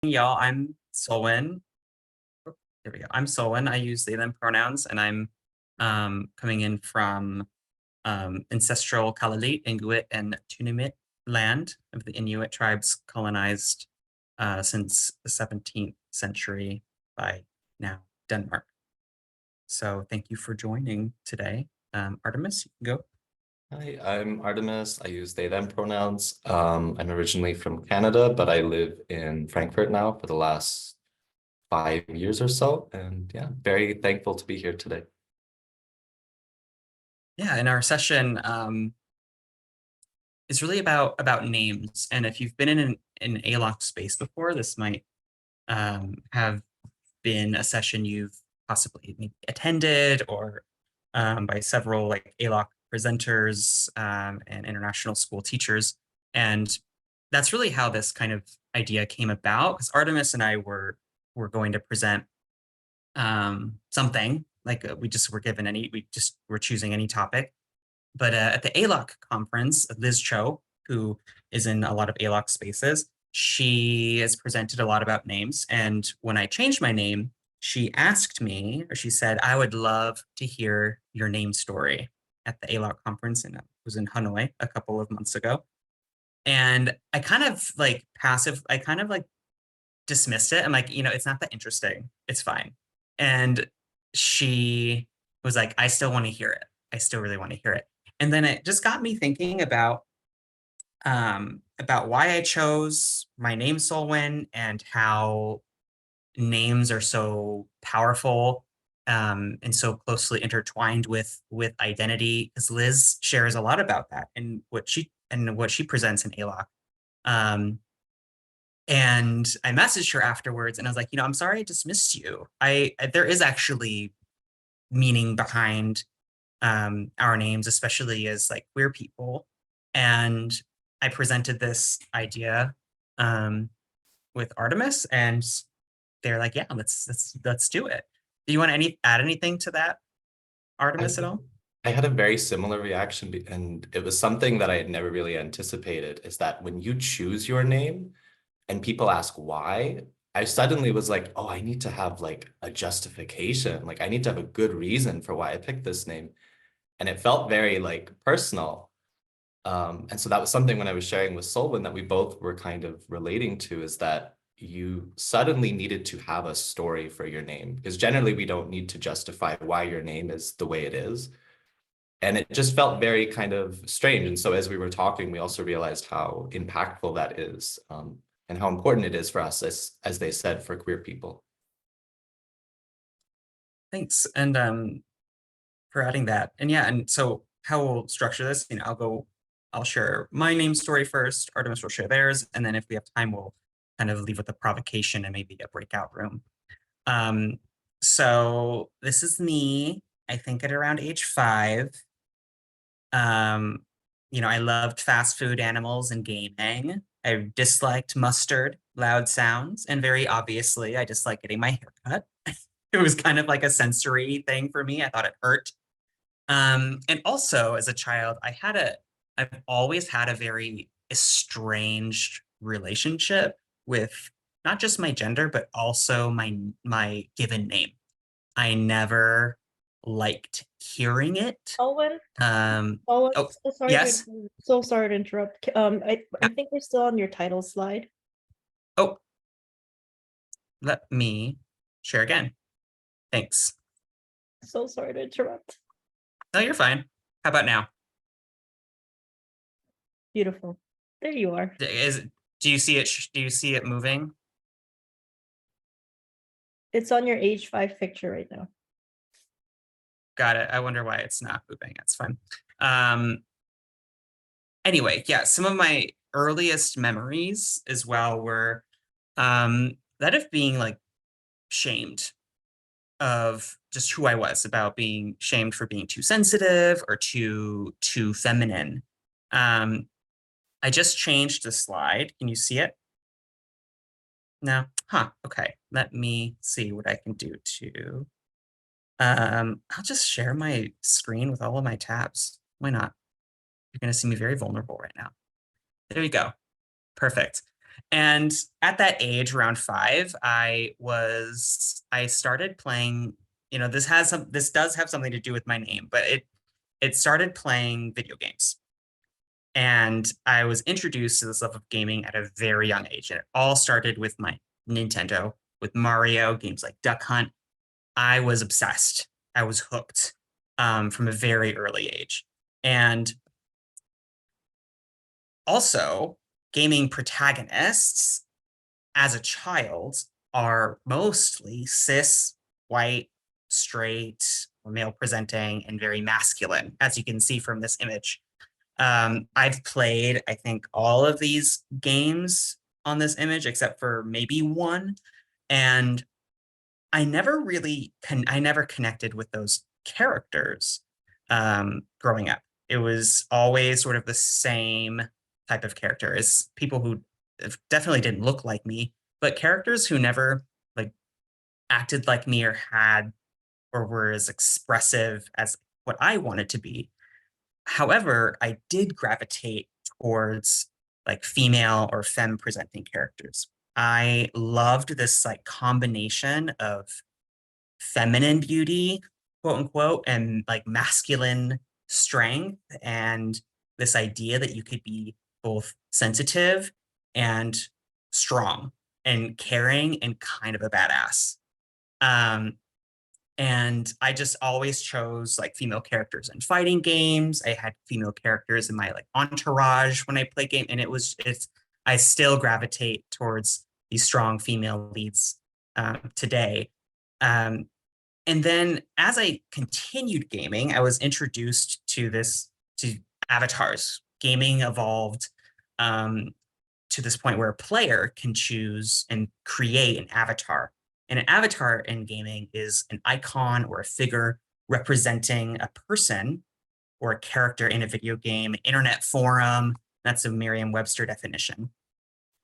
Y'all, I'm Solwyn. There we go. I'm Solwyn. I use they them pronouns, and I'm coming in from ancestral Kalaaleet, Inuit, and Tunumit land of the Inuit tribes colonized since the 17th century by now Denmark. So thank you for joining today. Artemis, you can go. Hi, I'm Artemis. I use they, them pronouns. I'm originally from Canada, but I live in Frankfurt now for the last 5 years or so. And yeah, very thankful to be here today. Yeah, in our session is really about names. And if you've been in an ALOC space before, this might have been a session you've possibly maybe attended or by several like ALOC presenters and international school teachers. And that's really how this kind of idea came about, because Artemis and I were going to present something like we just were given we just were choosing any topic. But at the ALOC conference, Liz Cho, who is in a lot of ALOC spaces, she has presented a lot about names. And when I changed my name, she asked me, or she said, I would love to hear your name story at the ALOC conference. And it was in Hanoi a couple of months ago. And I kind of like dismissed it. I'm like, it's not that interesting. It's fine. And she was like, I still want to hear it. I still really want to hear it. And then it just got me thinking about why I chose my name Solwyn and how names are so powerful and so closely intertwined with identity. Because Liz shares a lot about that and what she presents in ALOC. And I messaged her afterwards and I was like, I'm sorry I dismissed you. There is actually meaning behind our names, especially as like queer people. And I presented this idea with Artemis, and they're like, "Yeah, let's do it." Do you want to add anything to that, I, Artemis, at all? I had a very similar reaction, and it was something that I had never really anticipated, is that when you choose your name and people ask why, I suddenly was like, oh, I need to have like a justification. Like I need to have a good reason for why I picked this name. And it felt very like personal. And so that was something when I was sharing with Solvin that we both were kind of relating to, is that you suddenly needed to have a story for your name, because generally we don't need to justify why your name is the way it is. And it just felt very kind of strange. And so as we were talking, we also realized how impactful that is, and how important it is for us, as they said, for queer people. Thanks, and for adding that. And yeah, and so how we'll structure this, I'll share my name story first. Artemis will share theirs, and then if we have time, we'll kind of leave with a provocation and maybe a breakout room. Um, so this is me, I think at around age 5. Um, I loved fast food, animals, and gaming. I disliked mustard, loud sounds, and very obviously, I disliked getting my hair cut. It was kind of like a sensory thing for me. I thought it hurt. And also as a child, I've always had a very estranged relationship with not just my gender, but also my given name. I never liked hearing it. Owen, Um, Owen, oh, so sorry yes. to interrupt. I think we're still on your title slide. Oh, let me share again. Thanks. So sorry to interrupt. No, you're fine. How about now? Beautiful. There you are. Do you see it? Do you see it moving? It's on your age 5 picture right now. Got it. I wonder why it's not moving. It's fine. Anyway, yeah, some of my earliest memories as well were that of being like shamed of just who I was, about being shamed for being too sensitive or too feminine. I just changed the slide. Can you see it? No? Huh. Okay. Let me see what I can do to. I'll just share my screen with all of my tabs. Why not? You're going to see me very vulnerable right now. There you go. Perfect. And at that age, around 5, I started playing, this does have something to do with my name, but it started playing video games. And I was introduced to this love of gaming at a very young age. And it all started with my Nintendo, with Mario, games like Duck Hunt. I was obsessed. I was hooked from a very early age. And also, gaming protagonists as a child are mostly cis, white, straight, male presenting, and very masculine, as you can see from this image. I've played, I think, all of these games on this image, except for maybe one. And I never connected with those characters growing up. It was always sort of the same type of character as people who definitely didn't look like me, but characters who never like acted like me or had or were as expressive as what I wanted to be. However, I did gravitate towards like female or femme presenting characters. I loved this like combination of feminine beauty, quote unquote, and like masculine strength, and this idea that you could be both sensitive and strong and caring and kind of a badass. Um, and I just always chose like female characters in fighting games. I had female characters in my like entourage when I play game, and I still gravitate towards these strong female leads today. Um, and then as I continued gaming, I was introduced to avatars. Gaming evolved to this point where a player can choose and create an avatar. And an avatar in gaming is an icon or a figure representing a person or a character in a video game, internet forum. That's a Merriam-Webster definition.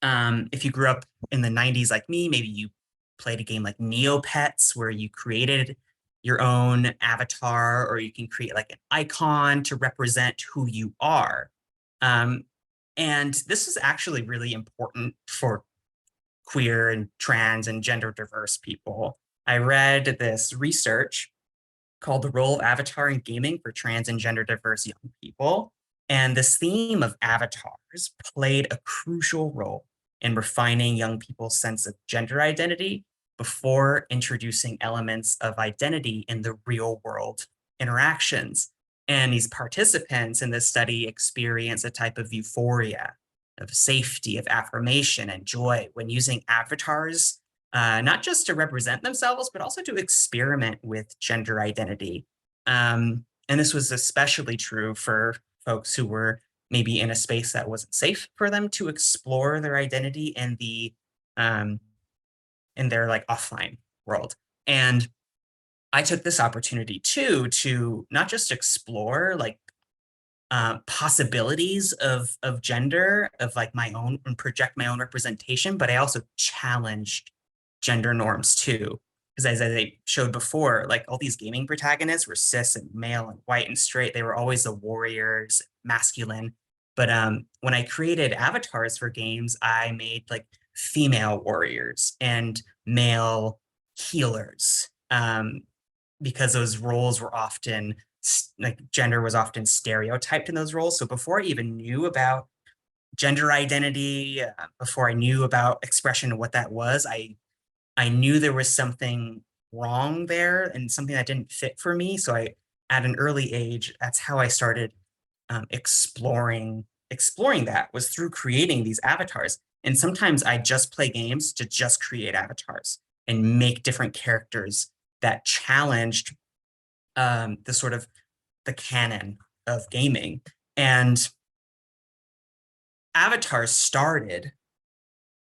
If you grew up in the 90s like me, maybe you played a game like Neopets, where you created your own avatar, or you can create like an icon to represent who you are. And this is actually really important for queer and trans and gender diverse people. I read this research called The Role of Avatar in Gaming for Trans and Gender Diverse Young People. And this theme of avatars played a crucial role in refining young people's sense of gender identity before introducing elements of identity in the real world interactions. And these participants in this study experience a type of euphoria, of safety, of affirmation and joy when using avatars, not just to represent themselves, but also to experiment with gender identity. And this was especially true for folks who were maybe in a space that wasn't safe for them to explore their identity in in their like offline world. And I took this opportunity too to not just explore like possibilities of gender, of like my own, and project my own representation, but I also challenged gender norms too. Because as I showed before, like all these gaming protagonists were cis and male and white and straight. They were always the warriors, masculine. But when I created avatars for games, I made like female warriors and male healers, because those roles were often like gender was often stereotyped in those roles. So before I even knew about gender identity, before I knew about expression and what that was, I knew there was something wrong there and something that didn't fit for me. So at an early age, that's how I started exploring that, was through creating these avatars. And sometimes I just play games to just create avatars and make different characters that challenged the sort of the canon of gaming. And avatars started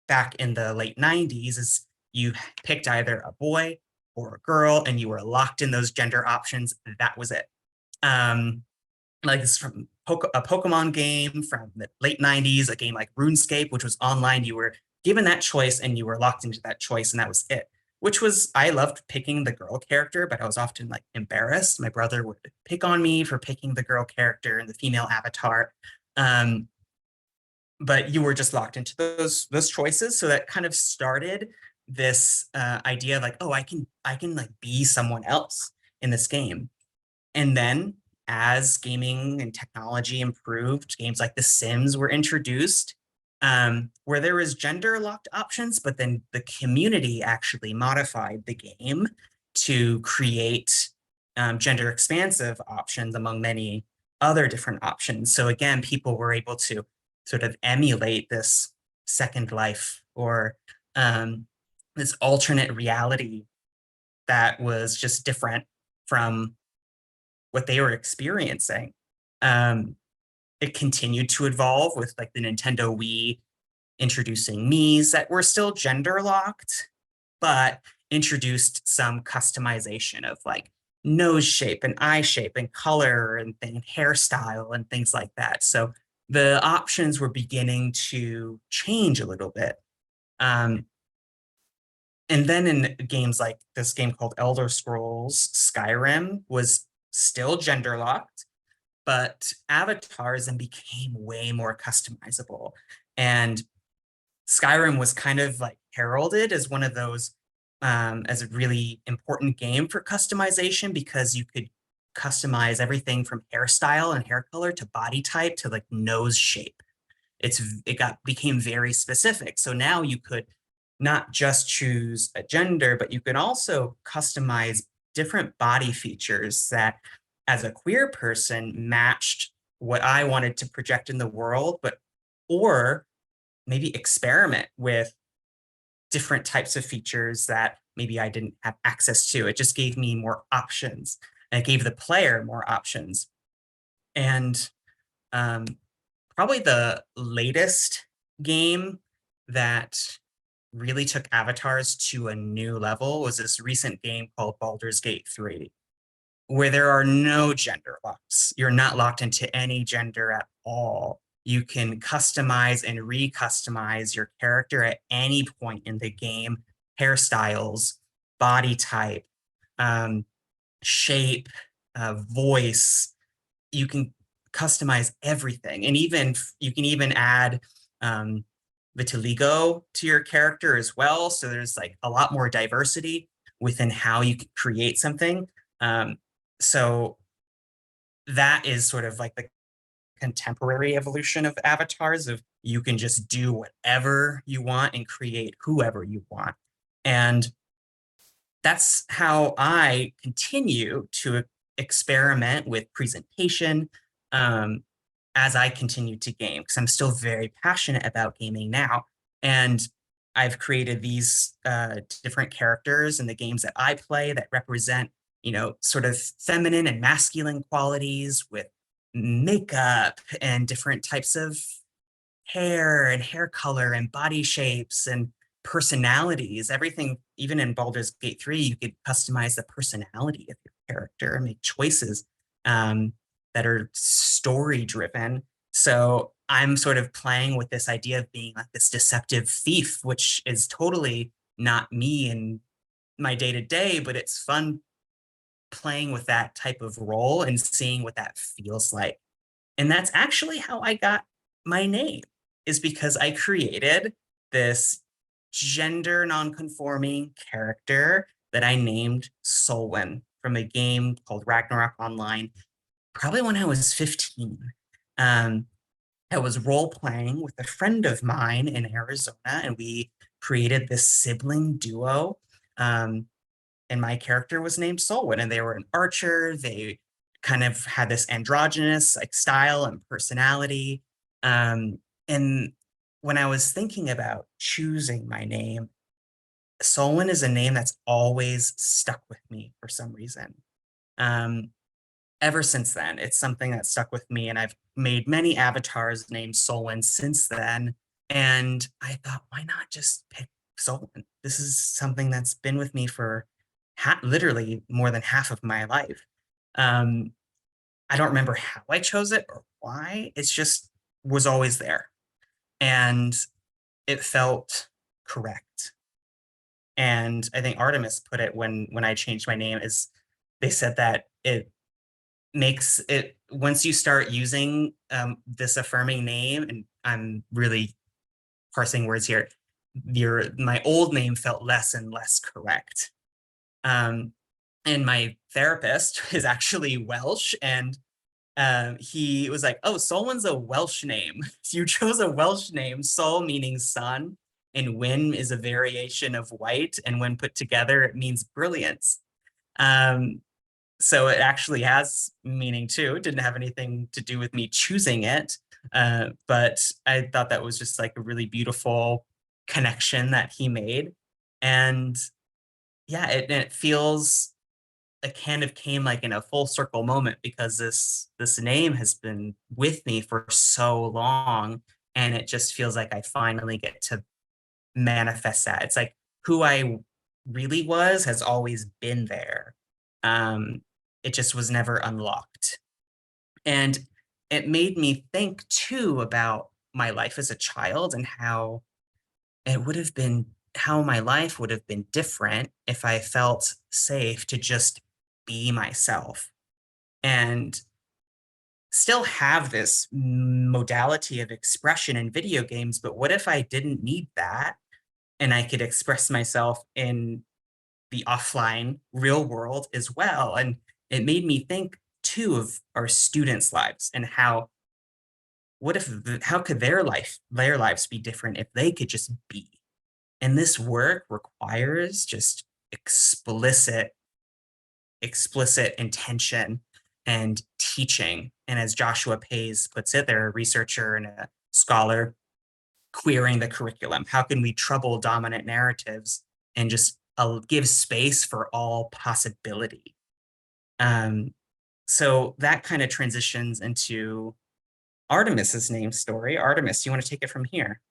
back in the late 90s as you picked either a boy or a girl and you were locked in those gender options. That was it. Like this from a Pokemon game from the late 90s, a game like RuneScape, which was online. You were given that choice and you were locked into that choice, and that was it. Which was, I loved picking the girl character, but I was often like embarrassed. My brother would pick on me for picking the girl character and the female avatar. but you were just locked into those choices. So that kind of started this idea of like, oh, I can like be someone else in this game. And then as gaming and technology improved, games like The Sims were introduced, where there was gender locked options, but then the community actually modified the game to create gender expansive options among many other different options. So again, people were able to sort of emulate this second life or this alternate reality that was just different from what they were experiencing. Um, it continued to evolve with like the Nintendo Wii introducing Mii's that were still gender locked, but introduced some customization of like nose shape and eye shape and color and hairstyle and things like that. So the options were beginning to change a little bit. Um, and then in games like this game called Elder Scrolls Skyrim was still gender locked, but avatars then became way more customizable. And Skyrim was kind of like heralded as one of those as a really important game for customization because you could customize everything from hairstyle and hair color to body type to like nose shape. It became very specific. So now you could not just choose a gender, but you could also customize different body features that as a queer person matched what I wanted to project in the world, but or maybe experiment with different types of features that maybe I didn't have access to. It just gave me more options and it gave the player more options. And um, probably the latest game that really took avatars to a new level was this recent game called Baldur's Gate 3, where there are no gender locks. You're not locked into any gender at all. You can customize and recustomize your character at any point in the game, hairstyles, body type, um, shape, voice. You can customize everything. And you can even add vitiligo to your character as well. So there's like a lot more diversity within how you can create something. So that is sort of like the contemporary evolution of avatars of you can just do whatever you want and create whoever you want. And that's how I continue to experiment with presentation as I continue to game, because I'm still very passionate about gaming now. And I've created these different characters in the games that I play that represent, sort of feminine and masculine qualities with makeup and different types of hair and hair color and body shapes and personalities. Everything, even in Baldur's Gate 3, you could customize the personality of your character and make choices that are story driven. So I'm sort of playing with this idea of being like this deceptive thief, which is totally not me in my day to day, but it's fun playing with that type of role and seeing what that feels like. And that's actually how I got my name, is because I created this gender nonconforming character that I named Solwyn from a game called Ragnarok Online, probably when I was 15. I was role playing with a friend of mine in Arizona, and we created this sibling duo. And my character was named Solwyn, and they were an archer. They kind of had this androgynous like style and personality. And when I was thinking about choosing my name, Solwyn is a name that's always stuck with me for some reason. Um, Ever since then, it's something that stuck with me, and I've made many avatars named Solwyn since then. And I thought, why not just pick Solwyn? This is something that's been with me for literally more than half of my life. Um, I don't remember how I chose it or why. It's just was always there, and it felt correct. And I think Artemis put it when I changed my name is they said that it makes it once you start using this affirming name and I'm really parsing words here. My old name felt less and less correct. And my therapist is actually Welsh, and he was like, "Oh, Solwyn's a Welsh name. You chose a Welsh name. Sol meaning sun, and Wyn is a variation of white, and when put together, it means brilliance." Um, so it actually has meaning too. It didn't have anything to do with me choosing it, but I thought that was just like a really beautiful connection that he made, and yeah, it feels it kind of came like in a full circle moment because this name has been with me for so long, and it just feels like I finally get to manifest that. It's like who I really was has always been there. Um, it just was never unlocked. And it made me think too about my life as a child and how my life would have been different if I felt safe to just be myself and still have this modality of expression in video games. But what if I didn't need that and I could express myself in the offline real world as well? And it made me think too of our students' lives and how could their lives be different if they could just be? And this work requires just explicit intention and teaching. And as Joshua Pays puts it, they're a researcher and a scholar, queering the curriculum. How can we trouble dominant narratives and just give space for all possibility? So that kind of transitions into Artemis's name story. Artemis, you want to take it from here?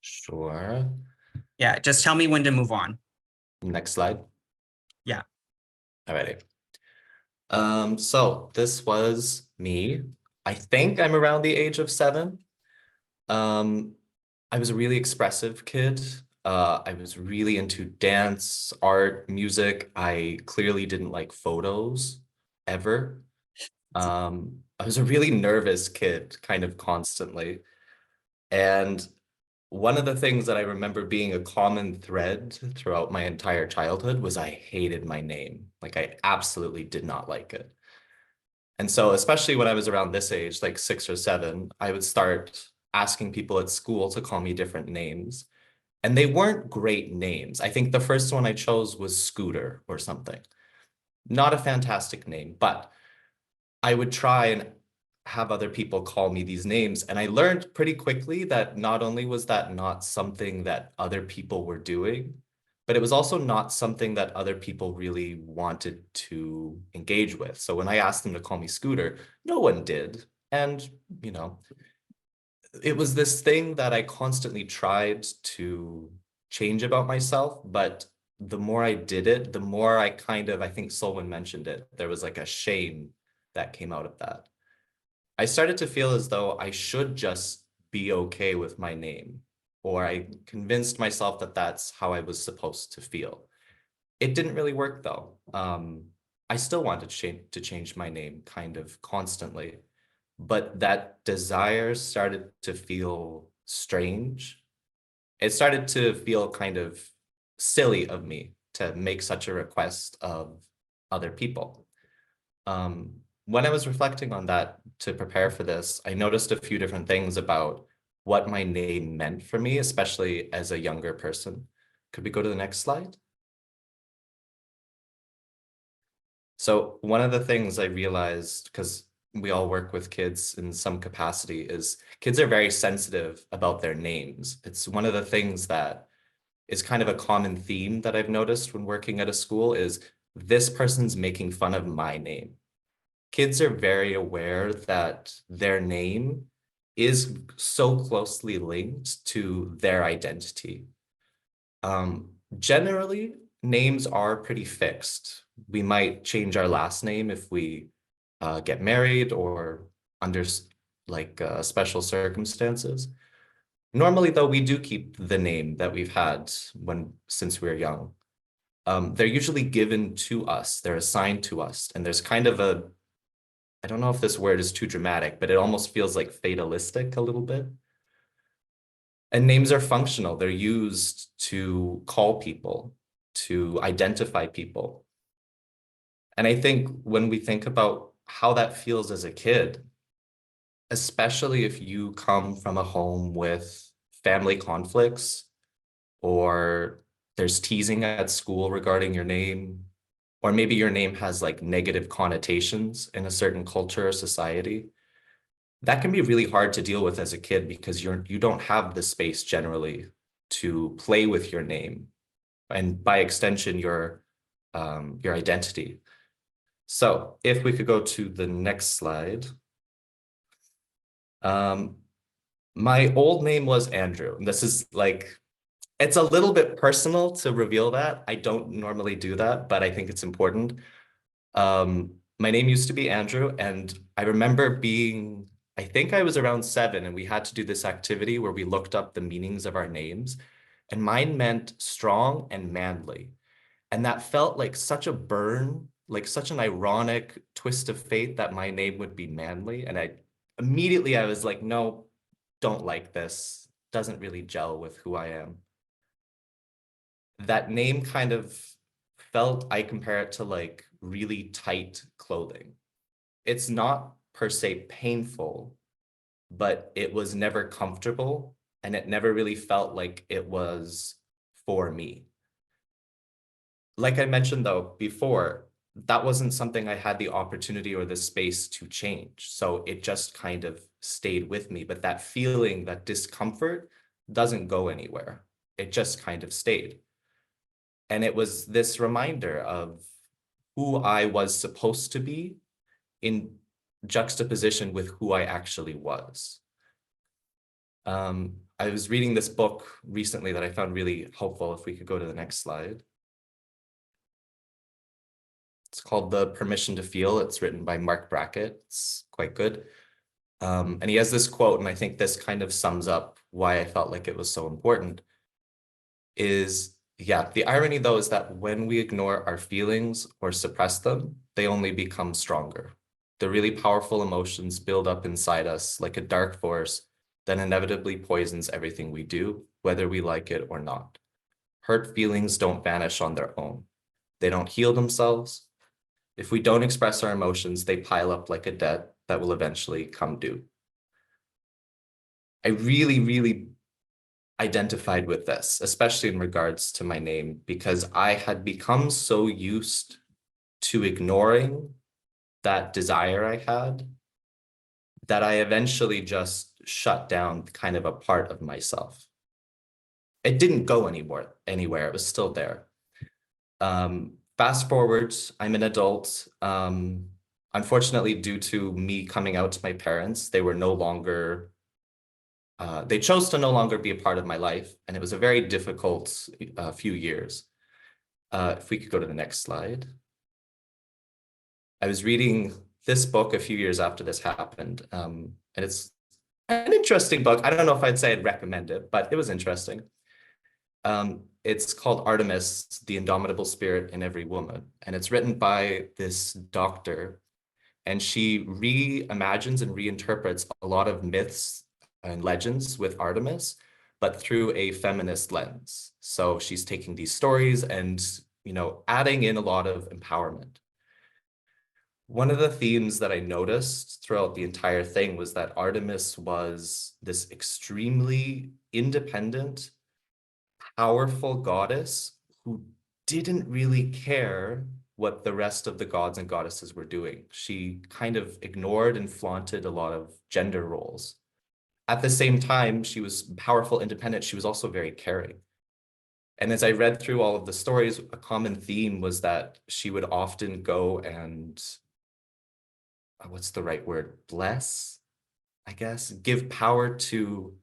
Sure. Yeah, just tell me when to move on. Next slide. Yeah. Alrighty. So this was me. I think I'm around the age of 7. I was a really expressive kid. I was really into dance, art, music. I clearly didn't like photos ever. I was a really nervous kid, kind of constantly. And one of the things that I remember being a common thread throughout my entire childhood was I hated my name. Like I absolutely did not like it. And so, especially when I was around this age, like 6 or 7, I would start asking people at school to call me different names. And they weren't great names. I think the first one I chose was Scooter or something. Not a fantastic name, but I would try and have other people call me these names. And I learned pretty quickly that not only was that not something that other people were doing, but it was also not something that other people really wanted to engage with. So when I asked them to call me Scooter, no one did. And, you know, it was this thing that I constantly tried to change about myself, but the more I did it, the more I think Solwyn mentioned it, there was like a shame that came out of that. I started to feel as though I should just be okay with my name, or I convinced myself that that's how I was supposed to feel. It didn't really work though. I still wanted to change my name kind of constantly, but that desire started to feel strange. It started to feel kind of silly of me to make such a request of other people. When I was reflecting on that to prepare for this, I noticed a few different things about what my name meant for me, especially as a younger person. Could we go to the next slide? So one of the things I realized, because we all work with kids in some capacity, is kids are very sensitive about their names. It's one of the things that is kind of a common theme that I've noticed when working at a school is this person's making fun of my name. Kids are very aware that their name is so closely linked to their identity. Generally, names are pretty fixed. We might change our last name if we get married or under special circumstances. Normally, though, we do keep the name that we've had since we were young. They're usually given to us, they're assigned to us, and there's kind of I don't know if this word is too dramatic, but it almost feels like fatalistic a little bit. And names are functional. They're used to call people, to identify people. And I think when we think about how that feels as a kid, especially if you come from a home with family conflicts, or there's teasing at school regarding your name, or maybe your name has like negative connotations in a certain culture or society, that can be really hard to deal with as a kid because you don't have the space generally to play with your name, and by extension your identity. So if we could go to the next slide. My old name was Andrew. And this is like, it's a little bit personal to reveal that. I don't normally do that, but I think it's important. My name used to be Andrew, and I remember being, I think I was around 7, and we had to do this activity where we looked up the meanings of our names, and mine meant strong and manly. And that felt like such a burn, like such an ironic twist of fate that my name would be manly. And I was like, no, don't like this. Doesn't really gel with who I am. That name kind of felt, I compare it to like really tight clothing. It's not per se painful, but it was never comfortable, and it never really felt like it was for me. Like I mentioned though before, that wasn't something I had the opportunity or the space to change. So it just kind of stayed with me. But that feeling, that discomfort doesn't go anywhere. It just kind of stayed. And it was this reminder of who I was supposed to be in juxtaposition with who I actually was. I was reading this book recently that I found really helpful. If we could go to the next slide. It's called The Permission to Feel. It's written by Mark Brackett. It's quite good. And he has this quote, and I think this kind of sums up why I felt like it was so important, is, yeah, the irony though is that when we ignore our feelings or suppress them, they only become stronger. The really powerful emotions build up inside us like a dark force that inevitably poisons everything we do, whether we like it or not. Hurt feelings don't vanish on their own. They don't heal themselves. If we don't express our emotions, they pile up like a debt that will eventually come due. I really, really identified with this, especially in regards to my name, because I had become so used to ignoring that desire I had that I eventually just shut down kind of a part of myself. It didn't go anywhere. It was still there. Fast forward, I'm an adult. Unfortunately, due to me coming out to my parents, they were no longer, they chose to no longer be a part of my life. And it was a very difficult few years. If we could go to the next slide. I was reading this book a few years after this happened. And it's an interesting book. I don't know if I'd say I'd recommend it, but it was interesting. It's called Artemis, the Indomitable Spirit in Every Woman. And it's written by this doctor. And she reimagines and reinterprets a lot of myths and legends with Artemis, but through a feminist lens. So she's taking these stories and, you know, adding in a lot of empowerment. One of the themes that I noticed throughout the entire thing was that Artemis was this extremely independent, powerful goddess who didn't really care what the rest of the gods and goddesses were doing. She kind of ignored and flaunted a lot of gender roles. At the same time, she was powerful, independent. She was also very caring. And as I read through all of the stories, a common theme was that she would often go and, what's the right word? Bless, I guess, give power to,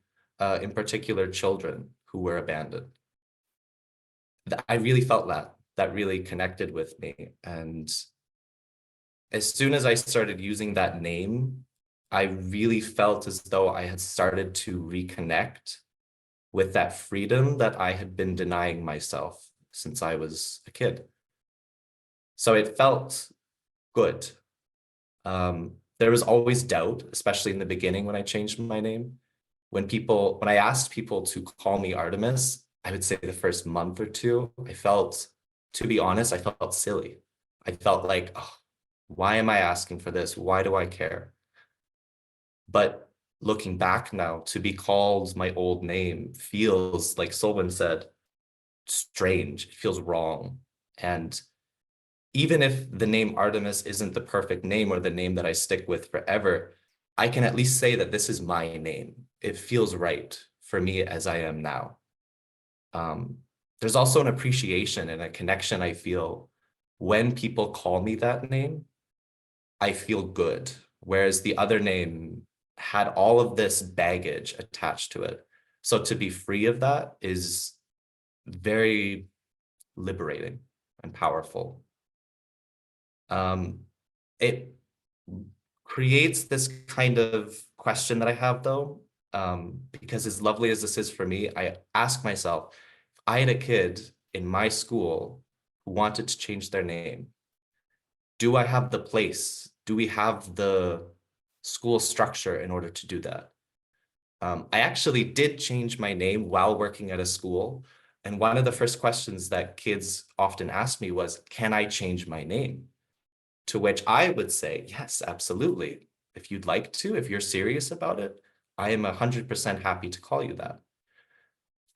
in particular, children who were abandoned. I really felt that really connected with me. And as soon as I started using that name, I really felt as though I had started to reconnect with that freedom that I had been denying myself since I was a kid. So it felt good. There was always doubt, especially in the beginning when I changed my name. when I asked people to call me Artemis, I would say the first month or two, to be honest, I felt silly. I felt like, oh, why am I asking for this? Why do I care? But looking back now, to be called my old name feels, like Solon said, strange. It feels wrong. And even if the name Artemis isn't the perfect name or the name that I stick with forever, I can at least say that this is my name. It feels right for me as I am now. There's also an appreciation and a connection I feel when people call me that name. I feel good, whereas the other name had all of this baggage attached to it. So to be free of that is very liberating and powerful. It creates this kind of question that I have though, because as lovely as this is for me, I ask myself, if I had a kid in my school who wanted to change their name, do I have the place? Do we have the school structure in order to do that? I actually did change my name while working at a school. And one of the first questions that kids often ask me was, can I change my name? To which I would say, yes, absolutely. If you'd like to, if you're serious about it, I am 100% happy to call you that.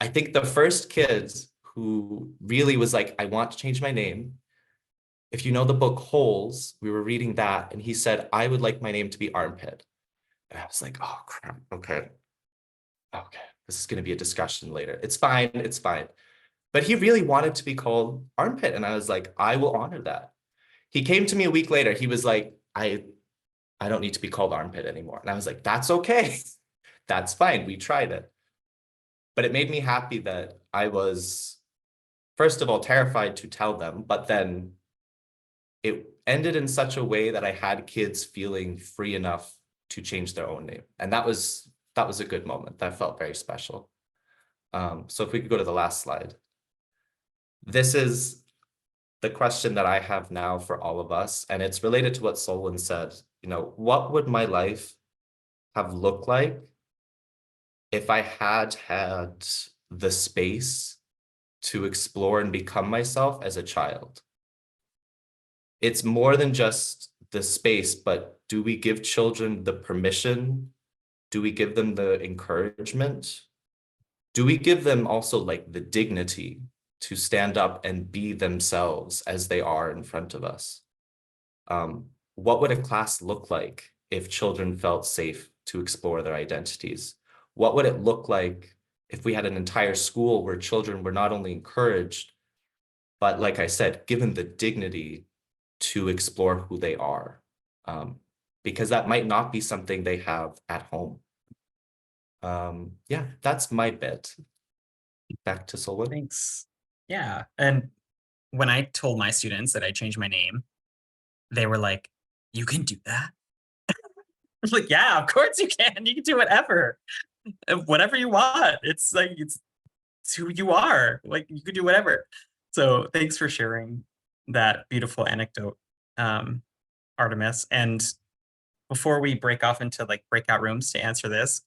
I think the first kid who really was like, I want to change my name. If you know the book Holes, we were reading that and he said, I would like my name to be Armpit. And I was like, oh crap, okay. Okay, this is gonna be a discussion later. It's fine, it's fine. But he really wanted to be called Armpit. And I was like, I will honor that. He came to me a week later. He was like, I don't need to be called Armpit anymore. And I was like, that's okay. That's fine. We tried it. But it made me happy that I was, first of all, terrified to tell them, but then it ended in such a way that I had kids feeling free enough to change their own name. And that was a good moment. That felt very special. So if we could go to the last slide. This is the question that I have now for all of us, and it's related to what Solon said. You know, what would my life have looked like if I had had the space to explore and become myself as a child? It's more than just the space, but do we give children the permission? Do we give them the encouragement? Do we give them also like the dignity to stand up and be themselves as they are in front of us? What would a class look like if children felt safe to explore their identities? What would it look like if we had an entire school where children were not only encouraged, but like I said, given the dignity to explore who they are? Because that might not be something they have at home. Yeah, that's my bit. Back to Solon. Thanks. Yeah. And when I told my students that I changed my name, they were like, you can do that? I was like, yeah, of course you can. You can do whatever. Whatever you want. It's like it's who you are. Like you can do whatever. So thanks for sharing that beautiful anecdote, Artemis. And before we break off into like breakout rooms to answer this,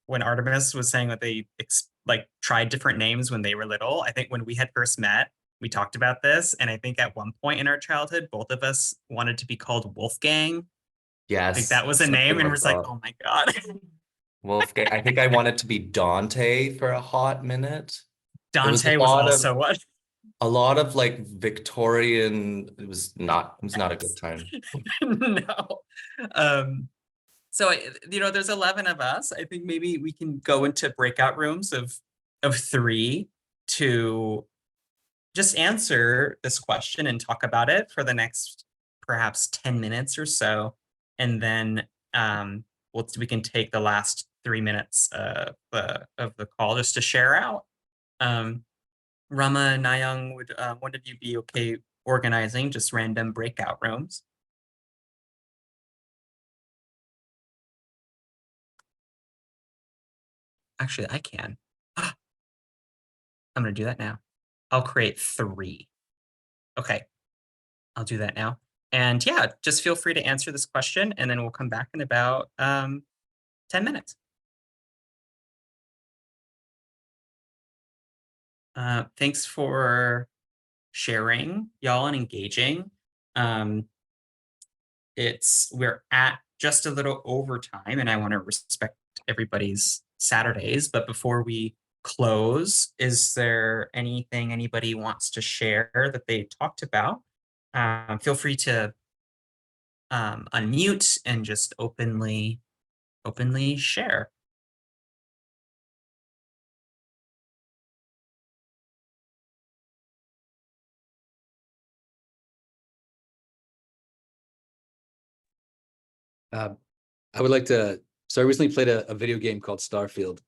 when Artemis was saying that they like tried different names when they were little, I think when we had first met, we talked about this, and I think at one point in our childhood, both of us wanted to be called Wolfgang. Yes. Like that was a name, and we're just like, oh my god. Wolfgang. I think I wanted to be Dante for a hot minute. Dante was also what? A lot of like Victorian. It was not a good time. No. So there's 11 of us. I think maybe we can go into breakout rooms of 3 to just answer this question and talk about it for the next perhaps 10 minutes or so. And then we can take the last 3 minutes of the call just to share out. Rama, Nayang, would one of you be okay organizing just random breakout rooms? Actually, I can. I'm going to do that now. I'll create 3. Okay, I'll do that now. And yeah, just feel free to answer this question, and then we'll come back in about 10 minutes. Thanks for sharing, y'all, and engaging. We're at just a little over time, and I want to respect everybody's Saturdays. But before we close, is there anything anybody wants to share that they talked about? Feel free to unmute and just openly share. I would like to. So I recently played a video game called Starfield,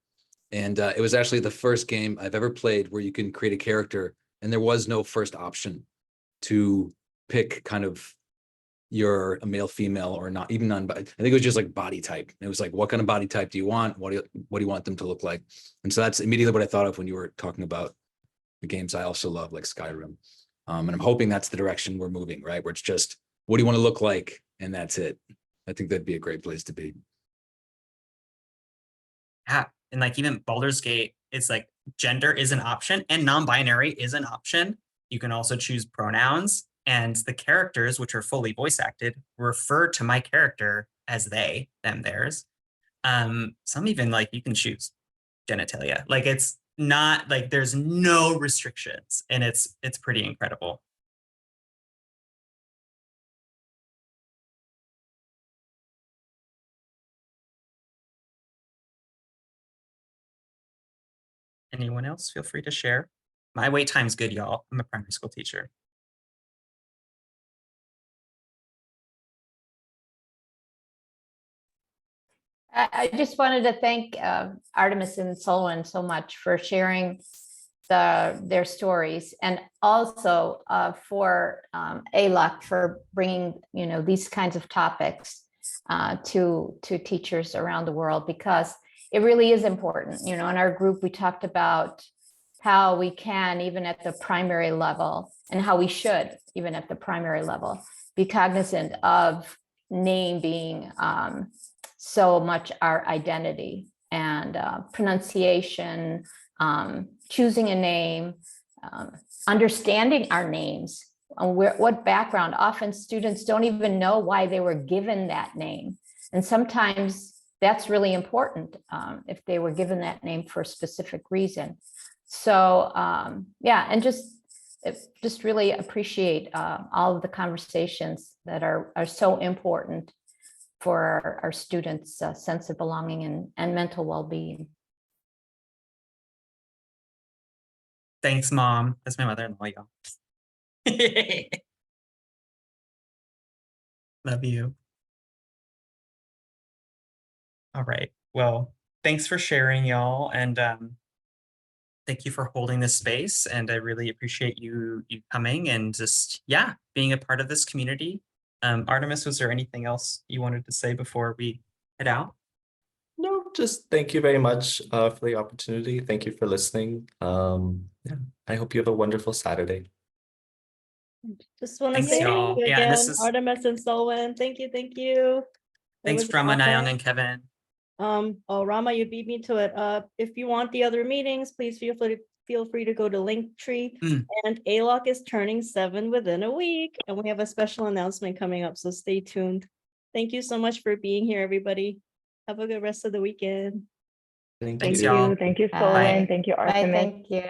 and it was actually the first game I've ever played where you can create a character, and there was no first option to pick kind of you're a male, female, or not even I think it was just like body type. It was like, what kind of body type do you want? What do you want them to look like? And so that's immediately what I thought of when you were talking about the games I also love, like Skyrim. And I'm hoping that's the direction we're moving, right? Where it's just, what do you want to look like? And that's it. I think that'd be a great place to be. Yeah, and like even Baldur's Gate, it's like gender is an option and non-binary is an option. You can also choose pronouns, and the characters, which are fully voice acted, refer to my character as they, them, theirs. Some even like you can choose genitalia. Like it's not like there's no restrictions, and it's pretty incredible. Anyone else? Feel free to share. My wait time's good, y'all. I'm a primary school teacher. I just wanted to thank Artemis and Solon so much for sharing their stories, and also for ALUC for bringing these kinds of topics to teachers around the world, because it really is important. In our group, we talked about how we can, even at the primary level, and how we should, even at the primary level, be cognizant of name being so much our identity, and pronunciation, choosing a name, understanding our names, what background. Often students don't even know why they were given that name. And sometimes that's really important if they were given that name for a specific reason. So yeah, and just really appreciate all of the conversations that are so important for our students' sense of belonging and mental well-being. Thanks, Mom. That's my mother-in-law, y'all. Love you. All right. Well, thanks for sharing, y'all, and thank you for holding this space. And I really appreciate you coming and just being a part of this community. Artemis, was there anything else you wanted to say before we head out? No, just thank you very much for the opportunity. Thank you for listening. Yeah, I hope you have a wonderful Saturday. Just want to Thanks, say y'all. thank you Yeah, and again, Artemis and Solon. Thank you. It thanks, was Brahma, an honor. Nayang, and Kevin. Oh, Rama, you beat me to it. If you want the other meetings, please feel free to go to Linktree. And ALOC is turning 7 within a week, and we have a special announcement coming up, so stay tuned. Thank you so much for being here, everybody. Have a good rest of the weekend. Thank Thanks, you. y'all. Thank you, Bye. Solon. Thank you, Bye, Artemis. thank you.